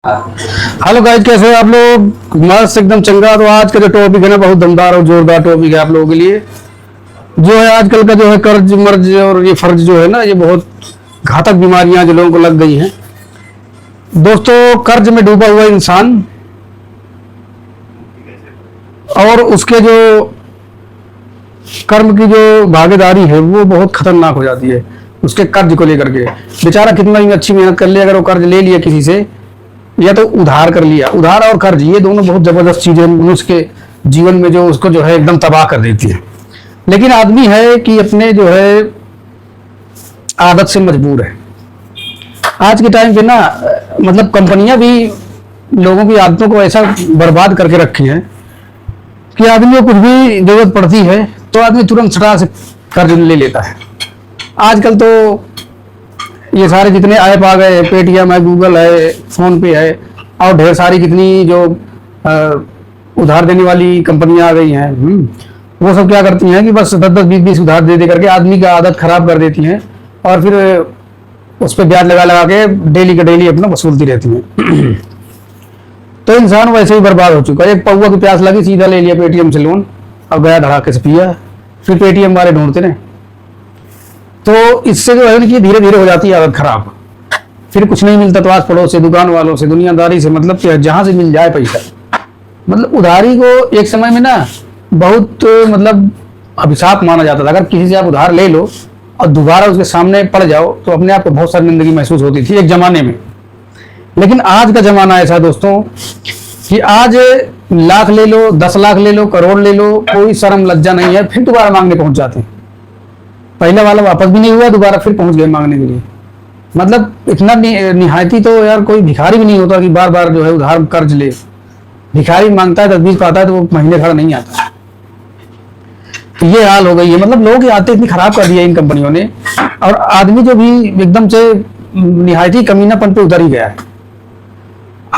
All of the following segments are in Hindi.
हेलो गाइस, कैसे हो आप लोग? मस्त एकदम चंगा। तो आज का जो टॉपिक है ना, बहुत दमदार और जोरदार टॉपिक है आप लोगों के लिए। जो है आजकल का जो है कर्ज मर्ज और ये फर्ज जो है ना, ये बहुत घातक बीमारियां जो लोगों को लग गई हैं। दोस्तों, कर्ज में डूबा हुआ इंसान और उसके जो कर्म की जो भागीदारी है वो बहुत खतरनाक हो जाती है। उसके कर्ज को लेकर के बेचारा कितना ही अच्छी मेहनत कर ले, अगर वो कर्ज ले लिया किसी से या तो उधार कर लिया, उधार और कर्ज ये दोनों बहुत जबरदस्त चीजें मनुष्य के जीवन में जो उसको जो है एकदम तबाह कर देती है। लेकिन आदमी है कि अपने जो है आदत से मजबूर है। आज के टाइम पे ना मतलब कंपनियां भी लोगों की आदतों को ऐसा बर्बाद करके रखी है कि आदमी को कुछ भी जरूरत पड़ती है तो आदमी तुरंत सटा से कर्ज ले लेता है। आजकल तो ये सारे जितने ऐप आ गए, पेटीएम है, गूगल है, फोन पे है और ढेर सारी कितनी जो उधार देने वाली कंपनियां आ गई हैं, वो सब क्या करती हैं कि बस 10-10, 20-20 उधार दे दे करके आदमी का आदत खराब कर देती हैं और फिर उस पर ब्याज लगा लगा के डेली का डेली अपना वसूलती रहती हैं। तो इंसान वैसे ही बर्बाद हो चुका है। एक पौवा की प्यास लगी, सीधा ले लिया पेटीएम से लोन और गया धड़ाके से पिया, फिर पेटीएम वाले ढूंढते रहे। तो इससे जो है कि धीरे धीरे हो जाती है आदत खराब। फिर कुछ नहीं मिलता तो आस पड़ोस से, दुकान वालों से, दुनियादारी से, मतलब जहां से मिल जाए पैसा। मतलब उधारी को एक समय में ना बहुत मतलब अभिशाप माना जाता था। अगर किसी से आप उधार ले लो और दोबारा उसके सामने पड़ जाओ तो अपने आप को बहुत शर्मिंदगी महसूस होती थी एक जमाने में। लेकिन आज का जमाना ऐसा है दोस्तों कि आज लाख ले लो, 10 लाख ले लो, करोड़ ले लो, कोई शर्म लज्जा नहीं है, फिर दोबारा मांगने पहुंच जाते हैं। पहले वाला वापस भी नहीं हुआ, दोबारा फिर पहुंच गए मांगने के लिए। मतलब इतना निहायती तो यार कोई भिखारी भी नहीं होता कि बार बार जो है उधार कर्ज ले। भिखारी मांगता है, तजवीज पाता है तो वो महीने भर नहीं आता। तो ये हाल हो गई है। मतलब लोगों की आदतें इतनी खराब कर दी है इन कंपनियों ने, और आदमी जो भी एकदम से निहायती कमीनापन पे उतर ही गया है।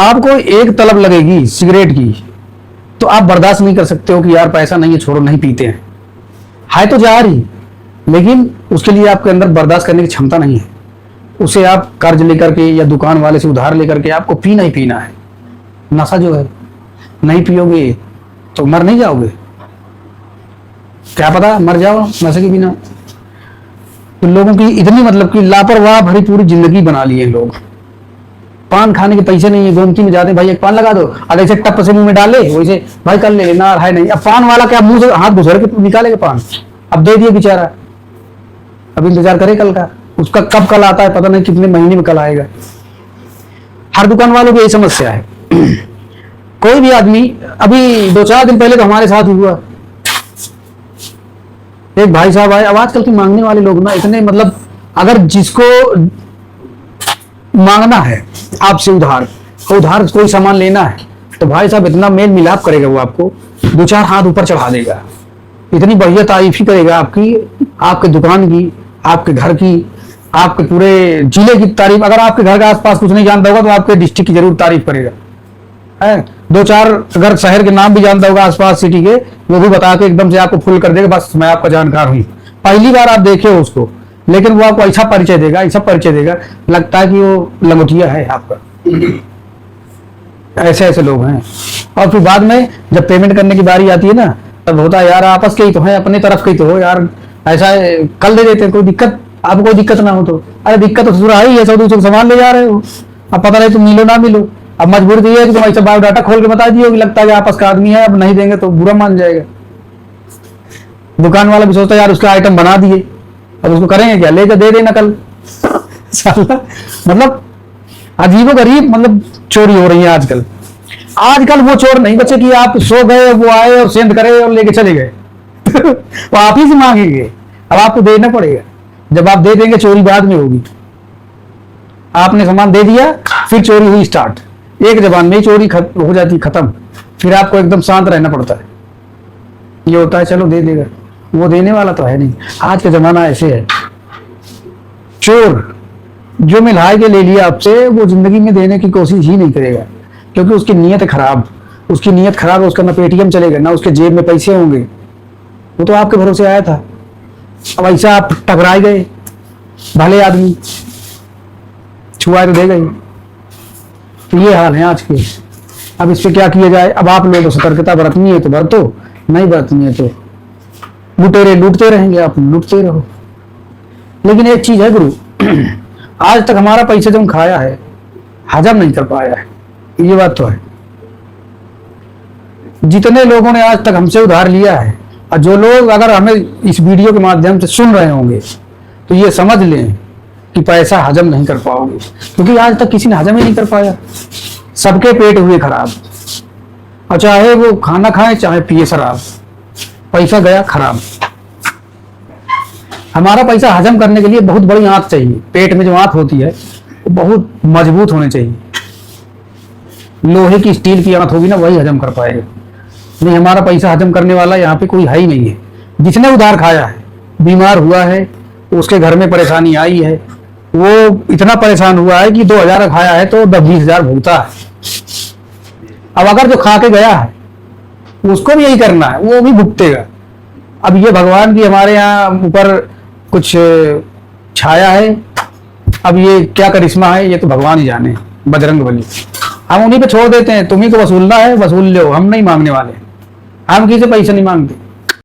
आपको एक तलब लगेगी सिगरेट की तो आप बर्दाश्त नहीं कर सकते हो कि यार पैसा नहीं है, छोड़ो, नहीं पीते हैं। है तो जा रही, लेकिन उसके लिए आपके अंदर बर्दाश्त करने की क्षमता नहीं है। उसे आप कर्ज लेकर के या दुकान वाले से उधार लेकर के आपको पीना ही पीना है। नशा जो है, नहीं पियोगे तो मर नहीं जाओगे, क्या पता मर जाओ नशे के बिना। तो लोगों की इतनी मतलब कि लापरवाह भरी पूरी जिंदगी बना ली है लोग। पान खाने के पैसे नहीं है, गोमती में जाते भाई एक पान लगा दो, अगर ऐसे टप से मुंह में डाले वैसे भाई कर ले ना, है नहीं। अब पान वाला क्या मुंह से हाथ घुसर के निकालेगा पान? अब दे दिए बेचारा, अब इंतजार करे कल का। उसका कब कल आता है पता नहीं, कितने महीने में कल आएगा। हर दुकान वालों की यही समस्या है। कोई भी आदमी, अभी 2-4 दिन पहले तो हमारे साथ हुआ, एक भाई साहब आए। अब आजकल के मांगने वाले लोग ना इतने मतलब, अगर जिसको मांगना है आपसे उधार कोई सामान लेना है तो भाई साहब इतना मेल मिलाप करेगा, वो आपको 2-4 हाथ ऊपर चढ़ा देगा, इतनी बढ़िया तारीफ ही करेगा आपकी, आपके दुकान की, आपके घर की, आपके पूरे जिले की तारीफ। अगर आपके घर के आसपास कुछ नहीं जानता होगा तो आपके डिस्ट्रिक्ट की जरूर तारीफ करेगा। है 2-4 अगर शहर के नाम भी जानता होगा आसपास सिटी के, वो भी बता के एकदम से आपको फुल कर देगा, बस मैं आपका जानकार हूँ। पहली बार आप देखे हो उसको, लेकिन वो आपको ऐसा परिचय देगा, लगता है कि वो लंगोटिया है आपका। ऐसे ऐसे लोग हैं। और फिर बाद में जब पेमेंट करने की बारी आती है ना, तब होता है यार आपस के ही तो है, अपने तरफ के ही तो हो यार, ऐसा कल दे देते हैं, कोई दिक्कत, आपको कोई दिक्कत ना हो तो। अरे दिक्कत तो पूरा ही है, 100-200 सामान ले जा रहे हो, अब पता नहीं तुम मिलो ना मिलो। अब मजबूरी तो ये है कि तुम ऐसा बायोडाटा खोल के बता दिए कि लगता है कि आपस का आदमी है, अब नहीं देंगे तो बुरा मान जाएगा। दुकान वाला भी सोचता है यार उसका आइटम बना दिए, अब उसको करेंगे क्या, लेकर दे देना कल। साला मतलब अजीबोगरीब मतलब चोरी हो रही है आजकल। आजकल वो चोर नहीं बचे कि आप सो गए, वो आए और सेंध करे और लेके चले गए। वो आप ही से मांगेंगे, अब आपको देना पड़ेगा। जब आप दे देंगे चोरी बाद में होगी। आपने सामान दे दिया, फिर चोरी हुई स्टार्ट, एक जबान में चोरी हो जाती खत्म। फिर आपको एकदम शांत रहना पड़ता है। ये होता है चलो दे देगा, वो देने वाला तो है नहीं। आज का जमाना ऐसे है। चोर जो मिलाए के ले लिया आपसे, वो जिंदगी में देने की कोशिश ही नहीं करेगा, क्योंकि उसकी नीयत खराब, है। उसका ना पेटीएम चलेगा, ना उसके जेब में पैसे होंगे। वो तो आपके भरोसे आया था, अब ऐसा आप टकराए गए। भले आदमी छुआ तो देगा ही। तो ये हाल है आज के। अब इस पे क्या किया जाए? अब आप लोगों को सतर्कता बरतनी है तो बरतो, नहीं बरतनी है तो लुटेरे लूटते रहेंगे, आप लूटते रहो। लेकिन एक चीज है गुरु, आज तक हमारा पैसा जो हम खाया है हजम नहीं कर पाया है, ये बात तो है। जितने लोगों ने आज तक हमसे उधार लिया है, और जो लोग अगर हमें इस वीडियो के माध्यम से सुन रहे होंगे तो ये समझ लें कि पैसा हजम नहीं कर पाओगे, क्योंकि आज तक किसी ने हजम ही नहीं कर पाया। सबके पेट हुए खराब, और चाहे वो खाना खाए चाहे पिए शराब, पैसा गया खराब। हमारा पैसा हजम करने के लिए बहुत बड़ी आंत चाहिए। पेट में जो आंत होती है वो बहुत मजबूत होनी चाहिए। लोहे की स्टील की आंत होगी ना, वही हजम कर पाएगा। नहीं, हमारा पैसा हजम करने वाला यहाँ पे कोई है ही नहीं है। जिसने उधार खाया है, बीमार हुआ है, उसके घर में परेशानी आई है, वो इतना परेशान हुआ है कि 2000 खाया है तो 10-20 भुगता है। अब अगर जो खा के गया है उसको भी यही करना है, वो भी भुगतेगा। अब ये भगवान की हमारे यहाँ ऊपर कुछ छाया है, अब ये क्या करिश्मा है ये तो भगवान ही जाने, बजरंग बली। हम उन्हीं पे छोड़ देते हैं, तुम्ही को वसूलना है वसूल लो, हम नहीं मांगने वाले, हम किसी से पैसा नहीं मांगते।